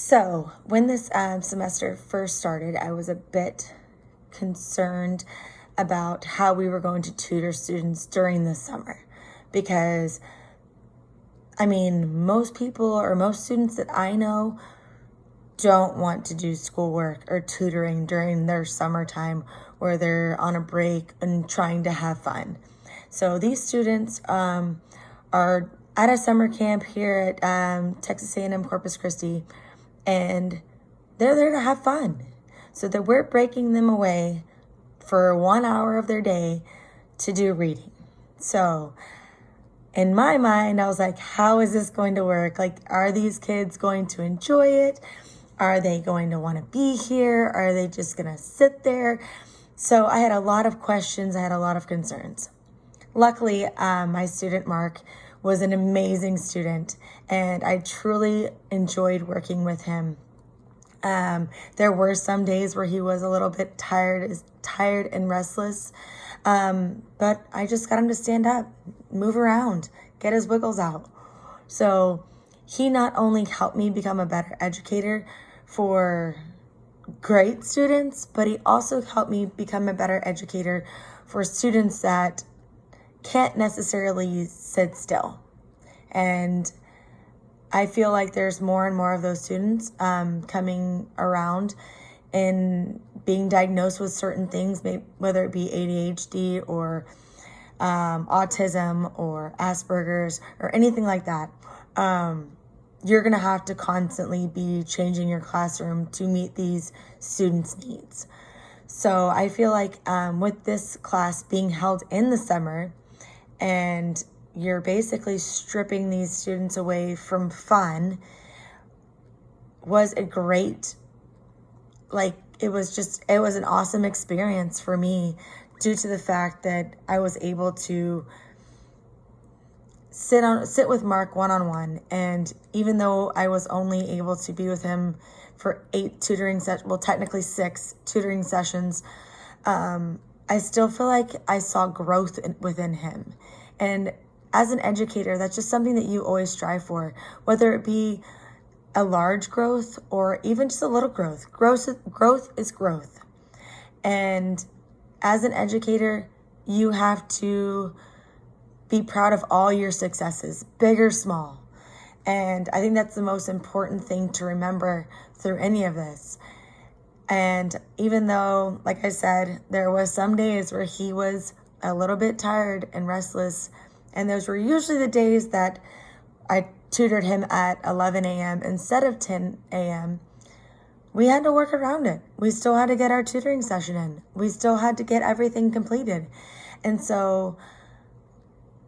So when this semester first started, I was a bit concerned about how we were going to tutor students during the summer because, most people or most students that I know don't want to do schoolwork or tutoring during their summertime where they're on a break and trying to have fun. So these students are at a summer camp here at Texas A&M Corpus Christi, and they're there to have fun. So that we're breaking them away for 1 hour of their day to do reading. So in my mind, I was like, how is this going to work? Like, are these kids going to enjoy it? Are they going to want to be here? Are they just going to sit there? So I had a lot of questions. I had a lot of concerns. Luckily, my student, Mark, was an amazing student, and I truly enjoyed working with him. There were some days where he was a little bit tired and restless, but I just got him to stand up, move around, get his wiggles out. So he not only helped me become a better educator for great students, but he also helped me become a better educator for students that can't necessarily sit still. And I feel like there's more and more of those students coming around and being diagnosed with certain things, whether it be ADHD or autism or Asperger's or anything like that. You're going to have to constantly be changing your classroom to meet these students' needs. So I feel like with this class being held in the summer, and you're basically stripping these students away from fun, was a great, it was an awesome experience for me due to the fact that I was able to sit with Mark one-on-one. And even though I was only able to be with him for 8 tutoring sessions, well, technically 6 tutoring sessions, I still feel like I saw growth within him. And as an educator, that's just something that you always strive for, whether it be a large growth or even just a little growth. Growth is growth. And as an educator, you have to be proud of all your successes, big or small. And I think that's the most important thing to remember through any of this. And even though, like I said, there was some days where he was a little bit tired and restless, and those were usually the days that I tutored him at 11 a.m. instead of 10 a.m., we had to work around it. We still had to get our tutoring session in. We still had to get everything completed. And so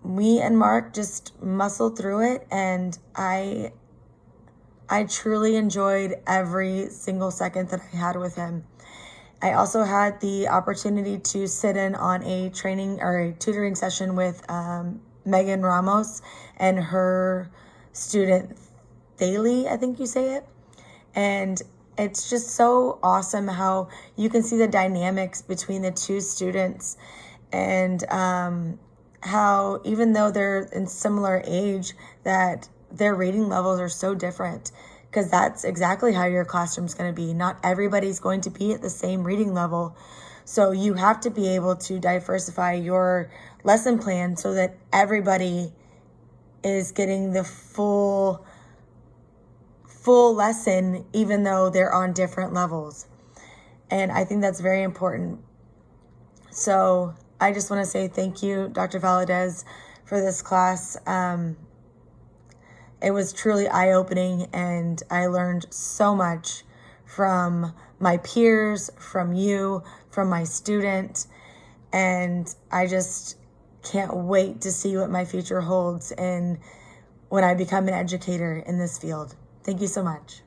me and Mark just muscled through it, and I truly enjoyed every single second that I had with him. I also had the opportunity to sit in on a training or a tutoring session with Megan Ramos and her student Thalie, I think you say it. And it's just so awesome how you can see the dynamics between the two students, and how even though they're in similar age, that their reading levels are so different, because that's exactly how your classroom's going to be. Not everybody's going to be at the same reading level. So you have to be able to diversify your lesson plan so that everybody is getting the full lesson, even though they're on different levels. And I think that's very important. So I just want to say thank you, Dr. Valadez, for this class. It was truly eye-opening, and I learned so much from my peers, from you, from my student, and I just can't wait to see what my future holds and when I become an educator in this field. Thank you so much.